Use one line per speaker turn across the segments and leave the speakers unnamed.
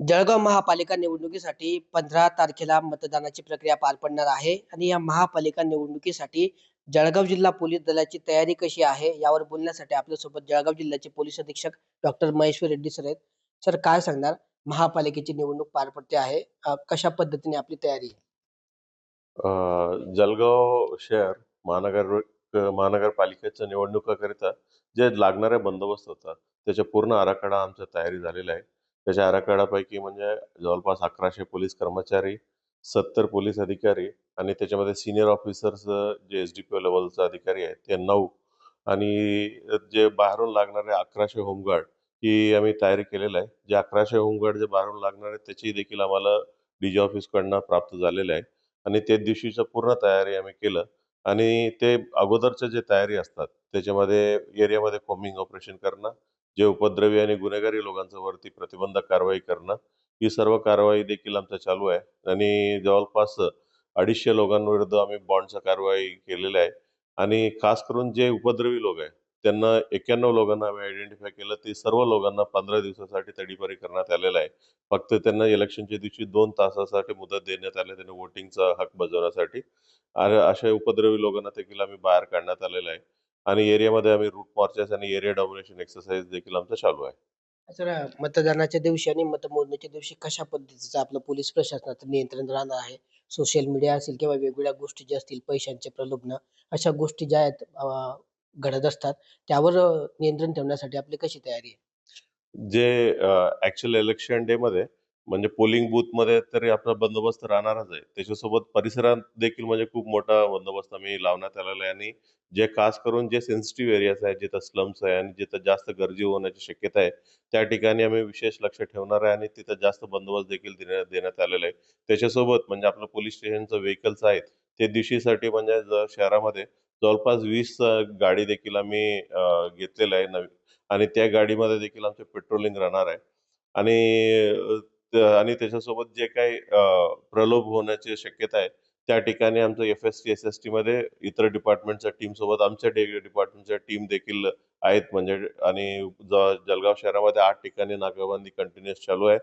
जळगाव महापालिका निवडणुकीसाठी 15 तारखेला मतदानाची प्रक्रिया पार पडणार आहे आणि या महापालिका निवडणुकीसाठी जळगाव जिल्हा पोलीस दलाची तयारी कशी आहे यावर बोलण्यासाठी आपल्यासोबत जळगाव जिल्ह्याचे पोलीस अधीक्षक डॉक्टर महेश्वर रेड्डी सर आहेत. सर काय सांगणार? महापालिकेची निवडणूक पार पडते आहे. कशा पद्धतीने आपली तयारी आहे?
अ, जळगाव शहर महानगरपालिकेच्या निवडणुकाकरिता जे लागणारे बंदोबस्त होता, त्याचा पूर्ण आराखडा आमच्या तयारी झालेला आहे. त्याच्या आराखड्यापैकी म्हणजे जवळपास 1100 पोलीस कर्मचारी, 70 पोलीस अधिकारी आणि त्याच्यामध्ये सीनियर ऑफिसर्स जे एस-डी-पी-ओ लेव्हलचे अधिकारी आहेत ते 9 आणि जे बाहेरून लागणारे 1100 होमगार्ड ही आम्ही तयारी केलेलं आहे. जे 1100 होमगार्ड जे बाहेरून लागणार आहेत त्याची देखील आम्हाला डी-जी ऑफिसकडनं प्राप्त झालेलं आहे. आणि त्या दिवशीचं पूर्ण तयारी आम्ही केलं आणि ते अगोदरच्या जे तयारी असतात त्याच्यामध्ये एरियामध्ये कॉम्बिंग ऑपरेशन करणं, जे उपद्रवी आणि गुन्हेगारी लोकांच्यावरती प्रतिबंधक कारवाई करणं, ही सर्व कारवाई देखील आमचं चालू आहे. आणि जवळपास 250 लोकांविरुद्ध आम्ही बॉन्डच्या कारवाई केलेल्या आहे. आणि खास करून जे उपद्रवी लोक आहेत त्यांना 91 लोकांना आम्ही आयडेंटिफाय केलं. ते सर्व लोकांना 15 दिवसासाठी तडीपारी करण्यात आलेलं आहे. फक्त त्यांना इलेक्शनच्या दिवशी 2 तासासाठी मुदत देण्यात आली त्यांना वोटिंगचा हक बजावण्यासाठी. आणि अशा उपद्रवी लोकांना देखील आम्ही बाहेर काढण्यात आलेलं आहे. आणि एरियामध्ये आम्ही रूट मार्चेस आणि एरिया डॉमिनेशन एक्सरसाइज देखील आमचं चालू आहे.
सर, मतदानाच्या दिवशी आणि मतमोजणीच्या दिवशी कशा पद्धतीचं आपलं पोलीस प्रशासनाचं नियंत्रण राहणार आहे? सोशल मीडिया असेल किंवा वेगवेगळ्या गोष्टी ज्या असतील, पैशांचे प्रलोभन, अशा गोष्टी ज्या आहेत घडत असतात, त्यावर नियंत्रण ठेवण्यासाठी आपली कशी तयारी आहे?
जे ॲक्चुअल इलेक्शन डेमध्ये म्हणजे पोलिंग बूथमध्ये तरी आपला बंदोबस्त राहणारच आहे. त्याच्यासोबत परिसरात देखील म्हणजे खूप मोठा बंदोबस्त आम्ही लावण्यात आलेला आहे. आणि जे खास करून जे सेन्सिटिव्ह एरियाज आहेत, जिथं स्लम्स आहे आणि जिथं जास्त गर्दी होण्याची शक्यता आहे, त्या ठिकाणी आम्ही विशेष लक्ष ठेवणार आहे आणि तिथं जास्त बंदोबस्त देखील देण्यात आलेला आहे. त्याच्यासोबत म्हणजे आपलं पोलीस स्टेशनचं व्हेइकल्स आहेत, ते दिवशीसाठी म्हणजे शहरामध्ये जवळपास 20 गाडी देखील आम्ही घेतलेलं आहे नवीन. आणि त्या गाडीमध्ये देखील आमचे पेट्रोलिंग राहणार आहे. आणि आणि त्याच्यासोबत जे काही प्रलोभ होण्याची शक्यता आहे, त्या ठिकाणी आमचं एफ-एस-टी, एस-एस-टीमध्ये इतर डिपार्टमेंटच्या टीमसोबत आमच्या डिपार्टमेंटच्या टीम देखील आहेत म्हणजे. आणि जळगाव शहरामध्ये 8 ठिकाणी नाकाबंदी कंटिन्यूअस चालू आहे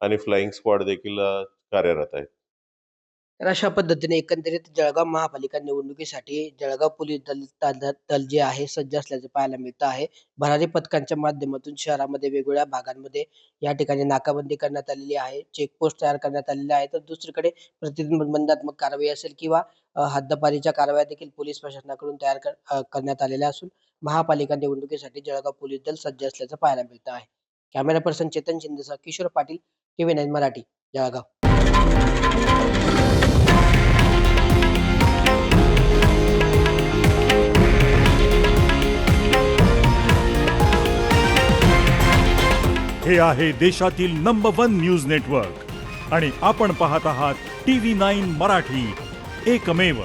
आणि फ्लाइंग स्क्वॉड देखील कार्यरत आहेत.
तर अशा पद्धतीने एकंदरीत जळगाव महापालिका निवडणुकीसाठी जळगाव पोलीस दल जे आहे सज्ज असल्याचे पाहायला मिळतं आहे. भरारी पथकांच्या माध्यमातून शहरामध्ये वेगवेगळ्या भागांमध्ये या ठिकाणी नाकाबंदी करण्यात आलेली आहे. चेकपोस्ट तयार करण्यात आलेल्या आहेत. तर दुसरीकडे प्रतिबंधात्मक कारवाई असेल किंवा हद्दपारीच्या कारवाया देखील पोलीस प्रशासनाकडून करण्यात आलेल्या असून महापालिका निवडणुकीसाठी जळगाव पोलीस दल सज्ज असल्याचं पाहायला मिळतं आहे. कॅमेरा पर्सन चेतन शिंदेसह किशोर पाटील, टीव्ही 9 मराठी, जळगाव.
हे आहे देशातील नंबर 1 न्यूज नेटवर्क आणि आपण पाहत आहात टीव्ही 9 मराठी, एकमेव.